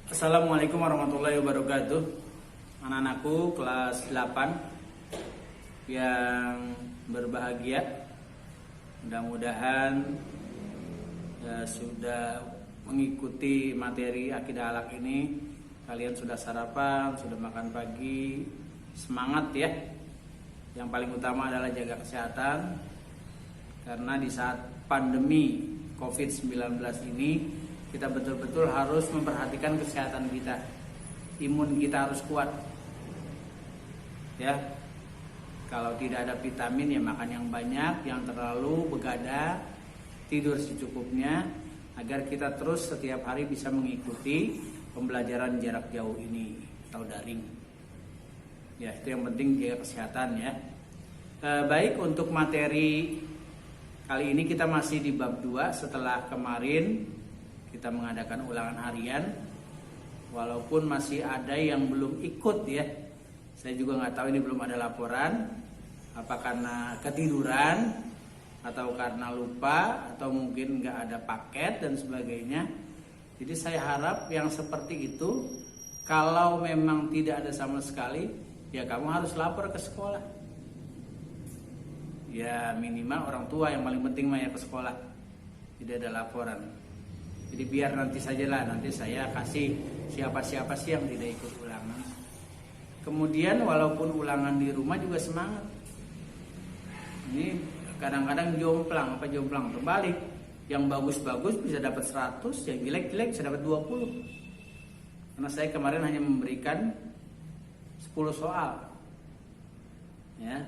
Assalamualaikum warahmatullahi wabarakatuh. Anak-anakku kelas 8 yang berbahagia, mudah-mudahan sudah mengikuti materi akidah akhlak ini. Kalian sudah sarapan, sudah makan pagi, semangat ya. Yang paling utama adalah jaga kesehatan, karena di saat pandemi COVID-19 ini kita betul-betul harus memperhatikan kesehatan kita. Imun kita harus kuat. Ya. Kalau tidak ada vitamin ya makan yang banyak, yang terlalu begadang, tidur secukupnya agar kita terus setiap hari bisa mengikuti pembelajaran jarak jauh ini atau daring. Ya, itu yang penting jaga kesehatan ya. Baik, untuk materi kali ini kita masih di bab 2 setelah kemarin kita mengadakan ulangan harian, walaupun masih ada yang belum ikut ya. Saya juga nggak tahu, ini belum ada laporan, apa karena ketiduran atau karena lupa atau mungkin nggak ada paket dan sebagainya. Jadi saya harap yang seperti itu, kalau memang tidak ada sama sekali, ya kamu harus lapor ke sekolah. Ya minimal orang tua yang paling penting mah ya ke sekolah. Tidak ada laporan. Jadi biar nanti sajalah, nanti saya kasih siapa-siapa sih yang tidak ikut ulangan. Kemudian walaupun ulangan di rumah juga semangat. Ini kadang-kadang jomplang terbalik. Yang bagus-bagus bisa dapat 100, yang jelek-jelek bisa dapat 20. Karena saya kemarin hanya memberikan 10 soal. Ya.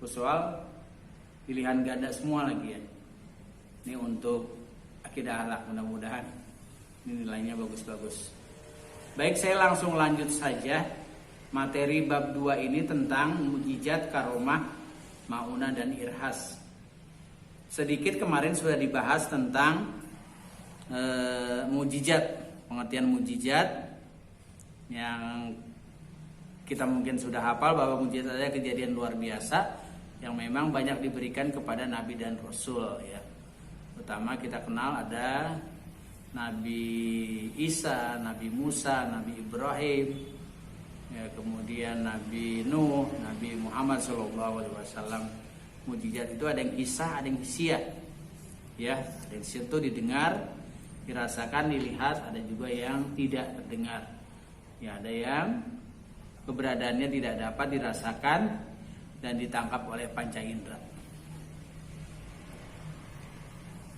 10 soal pilihan ganda semua lagi ya. Ini untuk akidah akhlak, mudah-mudahan ini nilainya bagus-bagus. Baik, saya langsung lanjut saja. Materi bab 2 ini tentang mukjizat, karomah, maunah dan irhas. Sedikit kemarin sudah dibahas tentang mukjizat, pengertian mukjizat yang kita mungkin sudah hafal bahwa mukjizat adalah kejadian luar biasa yang memang banyak diberikan kepada nabi dan rasul ya. Pertama kita kenal ada Nabi Isa, Nabi Musa, Nabi Ibrahim, ya, kemudian Nabi Nuh, Nabi Muhammad SAW. Mukjizat itu ada yang kisah, ada yang hisiah. Ya, ada yang situ didengar, dirasakan, dilihat, ada juga yang tidak terdengar. Ya, ada yang keberadaannya tidak dapat dirasakan dan ditangkap oleh panca indera.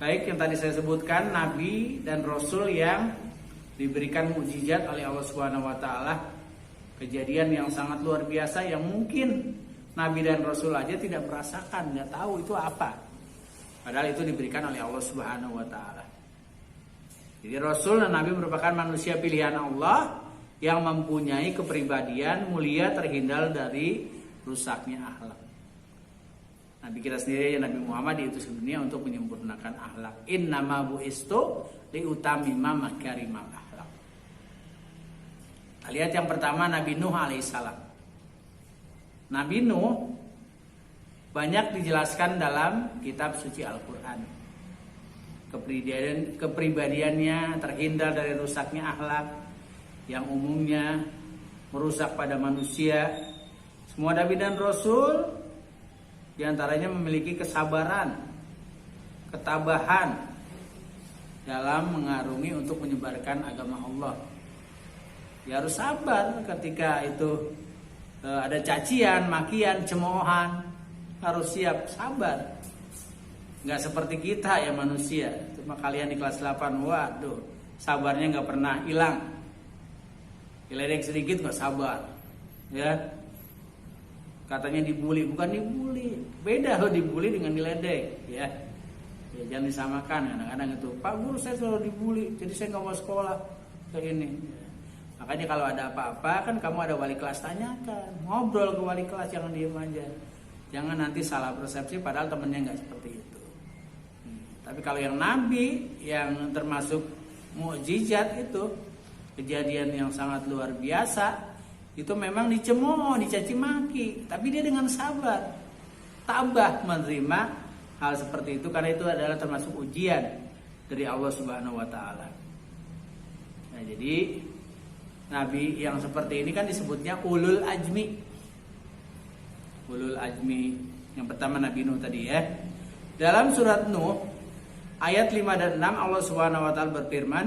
Baik, yang tadi saya sebutkan nabi dan rasul yang diberikan mukjizat oleh Allah Subhanahu wa taala, kejadian yang sangat luar biasa yang mungkin nabi dan rasul aja tidak merasakan, nggak tahu itu apa. Padahal itu diberikan oleh Allah Subhanahu wa taala. Jadi rasul dan nabi merupakan manusia pilihan Allah yang mempunyai kepribadian mulia terhindar dari rusaknya akhlak. Nabi kita sendiri, Nabi Muhammad diutus ke dunia untuk menyempurnakan akhlak. Innama bu'istu liutamima makarimal akhlak. Lihat yang pertama Nabi Nuh alaihissalam. Nabi Nuh banyak dijelaskan dalam kitab suci Al-Quran. Kepribadiannya terhindar dari rusaknya akhlak yang umumnya merusak pada manusia. Semua nabi dan rasul di antaranya memiliki kesabaran, ketabahan dalam mengarungi untuk menyebarkan agama Allah. Ya harus sabar ketika itu ada cacian, makian, cemoohan, harus siap sabar. Nggak seperti kita ya manusia. Cuma kalian di kelas 8, waduh, sabarnya nggak pernah hilang. Diledek sedikit nggak sabar, ya. Katanya dibully, bukan dibully. Beda loh dibully dengan diledek, ya. Ya jangan disamakan. Kadang-kadang itu, Pak Guru saya selalu dibully, jadi saya nggak mau sekolah kayak ini. Ya. Makanya kalau ada apa-apa kan kamu ada wali kelas, tanyakan, ngobrol ke wali kelas, jangan diem aja. Jangan nanti salah persepsi padahal temennya nggak seperti itu. Tapi kalau yang nabi yang termasuk mukjizat itu, kejadian yang sangat luar biasa, itu memang dicemooh, dicaci maki, tapi dia dengan sabar, tabah menerima hal seperti itu karena itu adalah termasuk ujian dari Allah Subhanahu wa taala. Nah, jadi nabi yang seperti ini kan disebutnya ulul ajmi. Ulul ajmi. Yang pertama Nabi Nuh tadi ya. Dalam surat Nuh ayat 5 dan 6 Allah Subhanahu wa taala berfirman,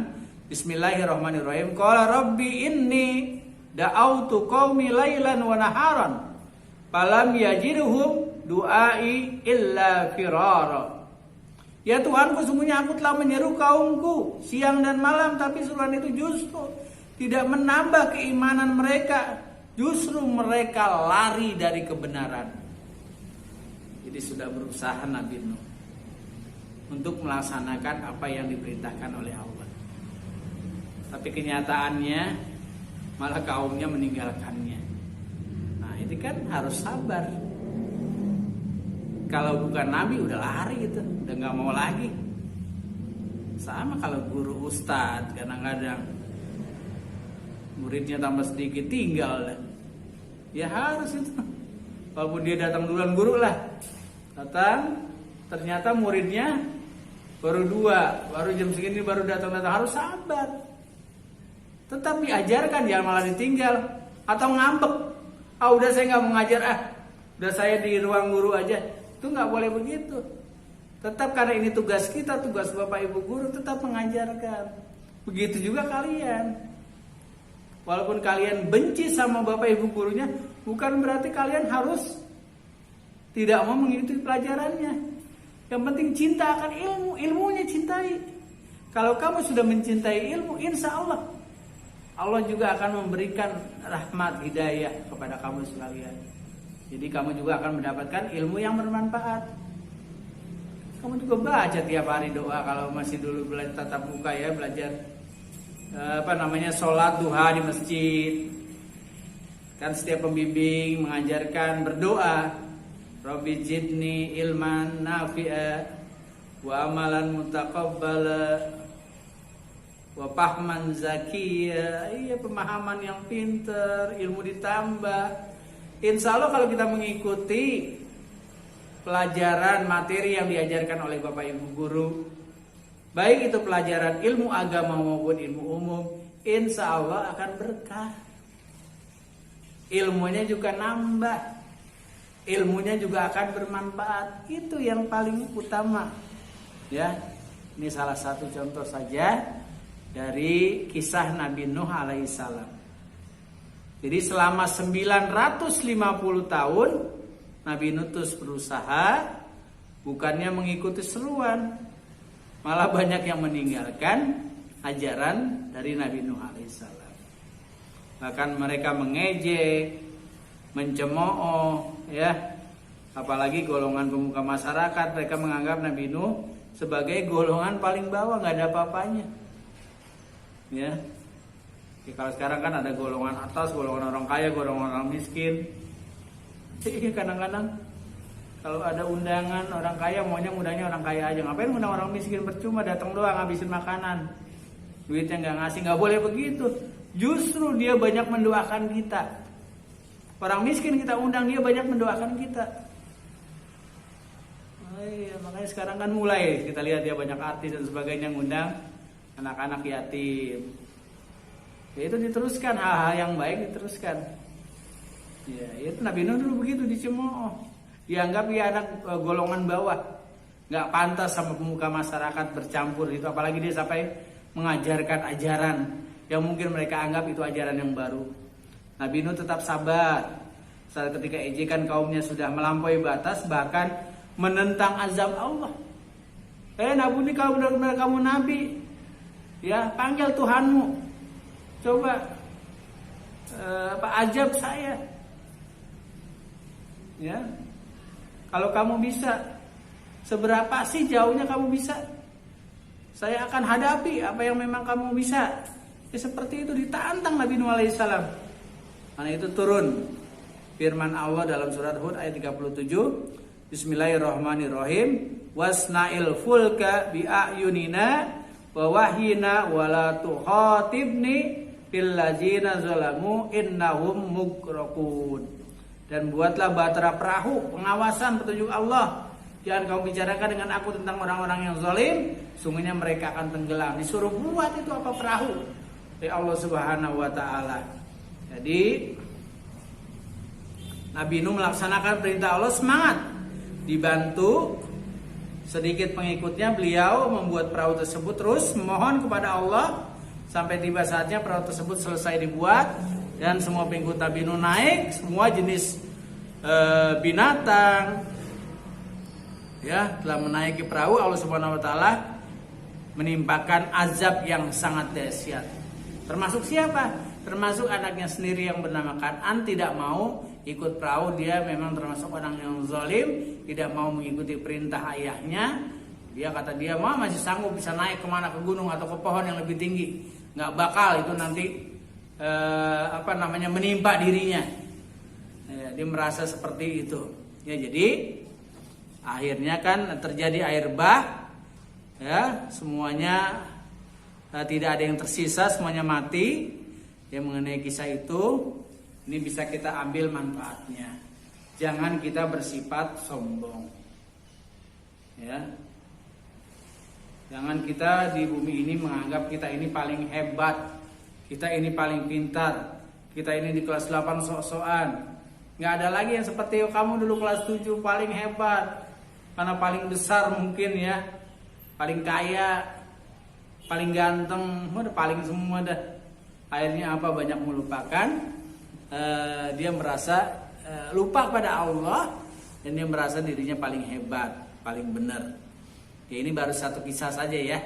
Bismillahirrahmanirrahim. Qala rabbi inni da'autu qaumi lailan wa naharan falam yajidhum du'ai illa firara. Ya Tuhanku, sungguhnya aku telah menyeru kaumku siang dan malam, tapi seruan itu justru tidak menambah keimanan mereka. Justru mereka lari dari kebenaran. Jadi sudah berusaha Nabi Nuh untuk melaksanakan apa yang diperintahkan oleh Allah. Tapi kenyataannya malah kaumnya meninggalkannya. Nah ini kan harus sabar. Kalau bukan Nabi udah lari gitu, udah gak mau lagi. Sama kalau guru ustadz, kadang-kadang muridnya tambah sedikit tinggal. Ya harus itu. Walaupun dia datang duluan guru lah. Datang, ternyata muridnya baru 2, baru jam segini baru datang, harus sabar. Tetap diajarkan, jangan malah ditinggal atau ngambek. Udah saya nggak mengajar, udah saya di ruang guru aja. Itu nggak boleh begitu. Tetap karena ini tugas kita, tugas Bapak Ibu guru, tetap mengajarkan. Begitu juga kalian. Walaupun kalian benci sama Bapak Ibu gurunya, bukan berarti kalian harus tidak mau mengikuti pelajarannya. Yang penting cinta akan ilmu, ilmunya cintai. Kalau kamu sudah mencintai ilmu, insya Allah Allah juga akan memberikan rahmat hidayah kepada kamu sekalian. Jadi kamu juga akan mendapatkan ilmu yang bermanfaat. Kamu juga baca tiap hari doa kalau masih dulu belajar tatap muka ya, belajar sholat duha di masjid. Kan setiap pembimbing mengajarkan berdoa, Rabbi jidni ilman nafi'a wa amalan mutaqabbala wa fahman zakiyya. Iya, pemahaman yang pintar, ilmu ditambah. Insya Allah kalau kita mengikuti pelajaran materi yang diajarkan oleh Bapak Ibu guru, baik itu pelajaran ilmu agama maupun ilmu umum, insya Allah akan berkah. Ilmunya juga nambah, ilmunya juga akan bermanfaat. Itu yang paling utama. Ya, ini salah satu contoh saja dari kisah Nabi Nuh alaihissalam. Jadi selama 950 tahun Nabi Nuh terus berusaha, bukannya mengikuti seruan, malah banyak yang meninggalkan ajaran dari Nabi Nuh alaihissalam. Bahkan mereka mengejek, mencemooh, ya. Apalagi golongan pemuka masyarakat, mereka menganggap Nabi Nuh sebagai golongan paling bawah, nggak ada apa-apanya. Ya. Kalau sekarang kan ada golongan atas, golongan orang kaya, golongan orang miskin. Kadang-kadang kalau ada undangan orang kaya, maunya undangnya orang kaya aja. Ngapain undang orang miskin, percuma datang doang ngabisin makanan. Duitnya nggak ngasih, nggak boleh begitu. Justru dia banyak mendoakan kita. Orang miskin kita undang, dia banyak mendoakan kita. Iya, makanya sekarang kan mulai kita lihat dia banyak artis dan sebagainya ngundang anak-anak yatim. Ya itu diteruskan, hal-hal yang baik diteruskan. Ya itu Nabi Nuh dulu begitu, dicemooh, dianggap dia anak golongan bawah, nggak pantas sama pemuka masyarakat bercampur itu. Apalagi dia sampai mengajarkan ajaran yang mungkin mereka anggap itu ajaran yang baru. Nabi Nuh tetap sabar. Saat ketika ejekan kaumnya sudah melampaui batas, bahkan menentang azab Allah. Nabi ini kalau benar-benar kamu nabi, ya panggil Tuhanmu. Coba ajab saya. Ya. Kalau kamu bisa, seberapa sih jauhnya kamu bisa? Saya akan hadapi apa yang memang kamu bisa. Ya, seperti itu ditantang Nabi Nuh alaihissalam. Karena itu turun firman Allah dalam surat Hud ayat 37. Bismillahirrahmanirrahim. Wasna'il fulka bi'ayunina wa wahyina wa la tukhatibni fil ladzina zalamu innahum mughraqun. Dan buatlah bahtera perahu, pengawasan petunjuk Allah. Jangan kamu bicarakan dengan aku tentang orang-orang yang zalim, sungguhnya mereka akan tenggelam. Disuruh buat itu apa perahu. oleh Allah Subhanahu wa taala. Jadi Nabi Nuh melaksanakan perintah Allah, semangat, dibantu sedikit pengikutnya, beliau membuat perahu tersebut, terus memohon kepada Allah sampai tiba saatnya perahu tersebut selesai dibuat dan semua pengikut Nabi Nuh naik, semua jenis binatang ya telah menaiki perahu. Allah Subhanahu wa taala menimpakan azab yang sangat dahsyat. Termasuk siapa? Termasuk anaknya sendiri yang bernama Kan'an, tidak mau ikut perahu. Dia memang termasuk orang yang zalim, tidak mau mengikuti perintah ayahnya. Dia kata dia masih sanggup bisa naik kemana, ke gunung atau ke pohon yang lebih tinggi. Nggak bakal itu nanti menimpa dirinya. Ya, dia merasa seperti itu. Ya, jadi akhirnya kan terjadi air bah. Ya, semuanya tidak ada yang tersisa, semuanya mati. Yang mengenai kisah itu, ini bisa kita ambil manfaatnya. Jangan kita bersifat sombong. Ya. Jangan kita di bumi ini menganggap kita ini paling hebat, kita ini paling pintar, kita ini di kelas 8 sok-sokan. Nggak ada lagi yang seperti kamu dulu kelas 7 paling hebat, karena paling besar mungkin ya, paling kaya, paling ganteng, udah paling semua dah. Akhirnya apa? Banyak melupakan. Dia merasa lupa pada Allah dan dia merasa dirinya paling hebat, paling benar. Ya, ini baru satu kisah saja ya.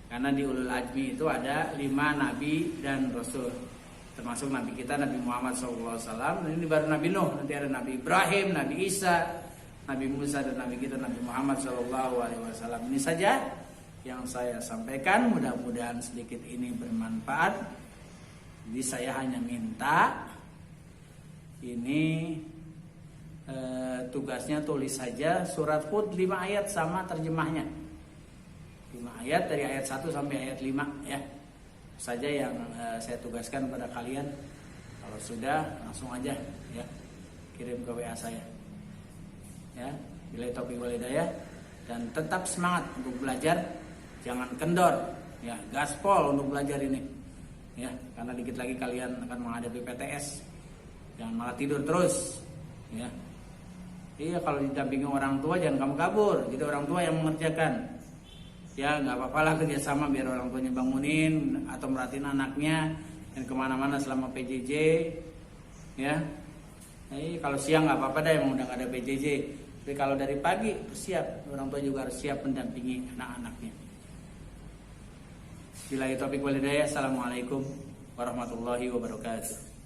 Karena di Ulul Azmi itu ada 5 nabi dan rasul, termasuk nabi kita Nabi Muhammad SAW. Dan ini baru Nabi Nuh. Nanti ada Nabi Ibrahim, Nabi Isa, Nabi Musa, dan Nabi kita Nabi Muhammad SAW. Ini saja yang saya sampaikan. Mudah-mudahan sedikit ini bermanfaat. Jadi saya hanya minta ini tugasnya tulis saja surat Hud 5 ayat sama terjemahnya. 5 ayat dari ayat 1 sampai ayat 5 ya. Saja yang saya tugaskan pada kalian. Kalau sudah langsung aja ya kirim ke WA saya. Ya, billahi taufiq wal hidayah, dan tetap semangat untuk belajar, jangan kendor ya, gaspol untuk belajar ini. Ya, karena dikit lagi kalian akan menghadapi PTS. Jangan malah tidur terus. Ya. Iya, kalau didampingi orang tua jangan kamu kabur. Jadi orang tua yang mengerjakan. Ya, nggak apa-apa lah kerjasama biar orang tuanya bangunin atau merhatiin anaknya dan kemana-mana selama PJJ. Ya. Kalau siang nggak apa-apa dah, emang udah nggak ada PJJ. Tapi kalau dari pagi siap, orang tua juga harus siap mendampingi anak-anaknya. Billahi taufiq wal hidayah. Assalamualaikum warahmatullahi wabarakatuh.